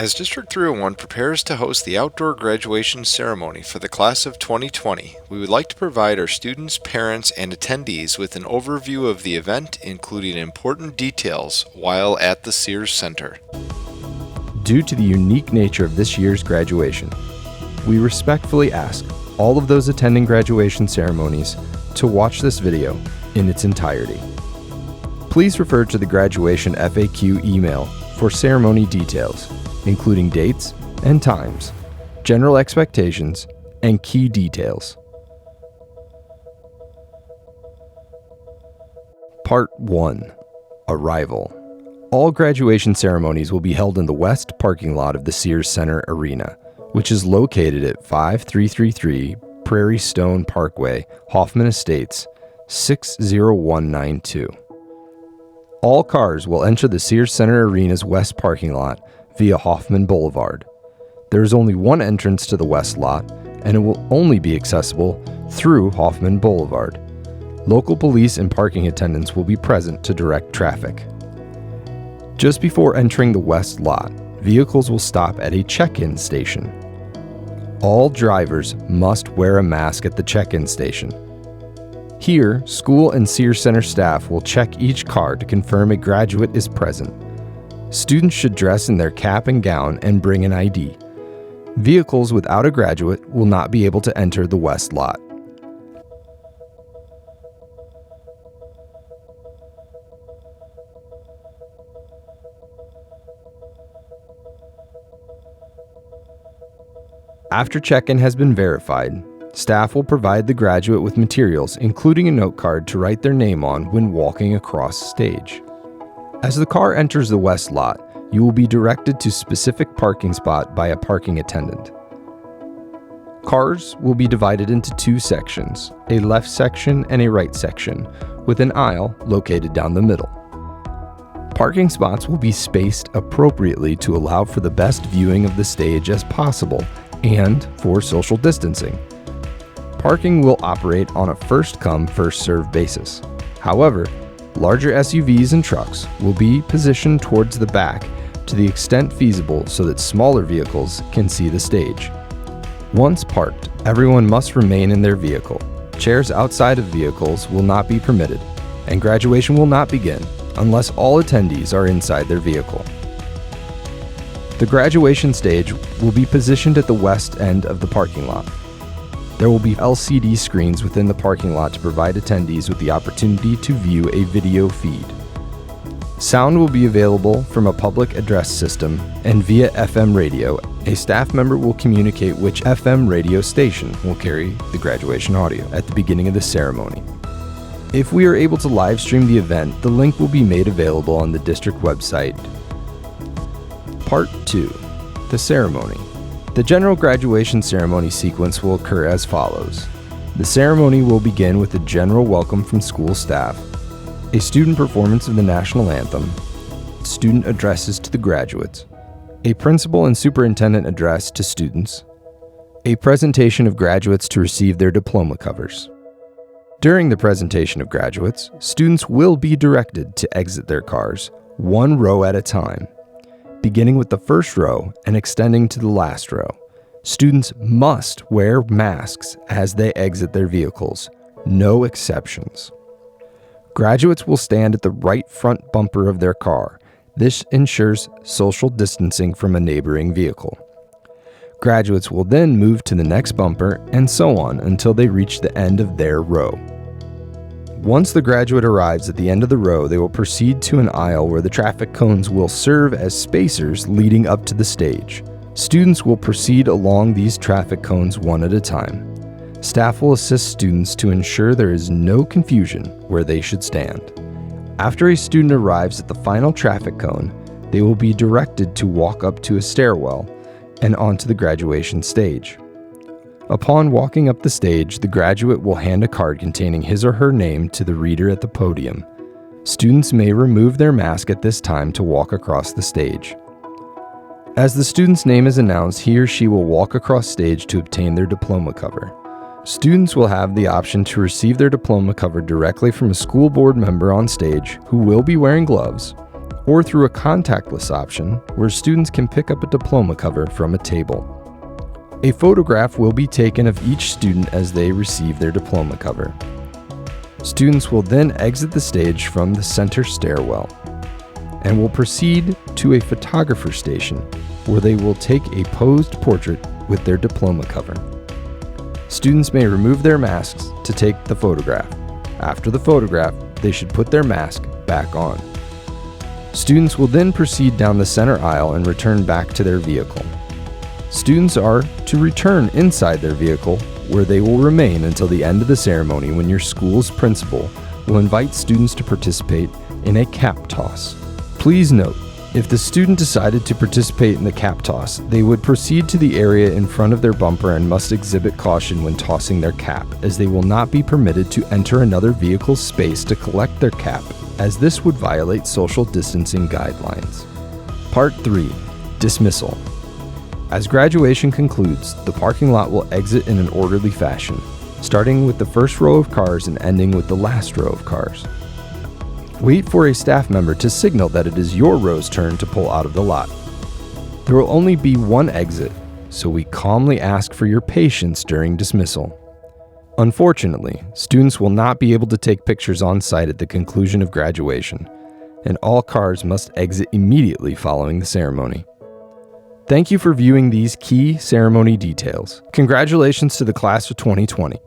As District 301 prepares to host the outdoor graduation ceremony for the class of 2020, we would like to provide our students, parents, and attendees with an overview of the event, including important details, while at the Sears Center. Due to the unique nature of this year's graduation, we respectfully ask all of those attending graduation ceremonies to watch this video in its entirety. Please refer to the graduation FAQ email for ceremony details, including dates and times, general expectations, and key details. Part 1. Arrival. All graduation ceremonies will be held in the west parking lot of the Sears Center Arena, which is located at 5333 Prairie Stone Parkway, Hoffman Estates, 60192. All cars will enter the Sears Center Arena's west parking lot via Hoffman Boulevard. There is only one entrance to the west lot, and it will only be accessible through Hoffman Boulevard. Local police and parking attendants will be present to direct traffic. Just before entering the west lot, vehicles will stop at a check-in station. All drivers must wear a mask at the check-in station. Here, school and Sears Center staff will check each car to confirm a graduate is present. Students should dress in their cap and gown and bring an ID. Vehicles without a graduate will not be able to enter the west lot. After check-in has been verified, staff will provide the graduate with materials, including a note card to write their name on when walking across stage. As the car enters the west lot, you will be directed to specific parking spot by a parking attendant. Cars will be divided into two sections, a left section and a right section, with an aisle located down the middle. Parking spots will be spaced appropriately to allow for the best viewing of the stage as possible and for social distancing. Parking will operate on a first-come, first-served basis. However, larger SUVs and trucks will be positioned towards the back to the extent feasible so that smaller vehicles can see the stage. Once parked, everyone must remain in their vehicle. Chairs outside of vehicles will not be permitted, and graduation will not begin unless all attendees are inside their vehicle. The graduation stage will be positioned at the west end of the parking lot. There will be LCD screens within the parking lot to provide attendees with the opportunity to view a video feed. Sound will be available from a public address system and via FM radio. A staff member will communicate which FM radio station will carry the graduation audio at the beginning of the ceremony. If we are able to live stream the event, the link will be made available on the district website. Part 2. The ceremony. The general graduation ceremony sequence will occur as follows. The ceremony will begin with a general welcome from school staff, a student performance of the national anthem, student addresses to the graduates, a principal and superintendent address to students, a presentation of graduates to receive their diploma covers. During the presentation of graduates, students will be directed to exit their cars, one row at a time. Beginning with the first row and extending to the last row. Students must wear masks as they exit their vehicles, no exceptions. Graduates will stand at the right front bumper of their car. This ensures social distancing from a neighboring vehicle. Graduates will then move to the next bumper and so on until they reach the end of their row. Once the graduate arrives at the end of the row, they will proceed to an aisle where the traffic cones will serve as spacers leading up to the stage. Students will proceed along these traffic cones one at a time. Staff will assist students to ensure there is no confusion where they should stand. After a student arrives at the final traffic cone, they will be directed to walk up to a stairwell and onto the graduation stage. Upon walking up the stage, the graduate will hand a card containing his or her name to the reader at the podium. Students may remove their mask at this time to walk across the stage. As the student's name is announced, he or she will walk across stage to obtain their diploma cover. Students will have the option to receive their diploma cover directly from a school board member on stage who will be wearing gloves, or through a contactless option where students can pick up a diploma cover from a table. A photograph will be taken of each student as they receive their diploma cover. Students will then exit the stage from the center stairwell and will proceed to a photographer station where they will take a posed portrait with their diploma cover. Students may remove their masks to take the photograph. After the photograph, they should put their mask back on. Students will then proceed down the center aisle and return back to their vehicle. Students are to return inside their vehicle where they will remain until the end of the ceremony when your school's principal will invite students to participate in a cap toss. Please note, if the student decided to participate in the cap toss, they would proceed to the area in front of their bumper and must exhibit caution when tossing their cap, as they will not be permitted to enter another vehicle's space to collect their cap, as this would violate social distancing guidelines. Part 3. Dismissal. As graduation concludes, the parking lot will exit in an orderly fashion, starting with the first row of cars and ending with the last row of cars. Wait for a staff member to signal that it is your row's turn to pull out of the lot. There will only be one exit, so we calmly ask for your patience during dismissal. Unfortunately, students will not be able to take pictures on site at the conclusion of graduation, and all cars must exit immediately following the ceremony. Thank you for viewing these key ceremony details. Congratulations to the class of 2020.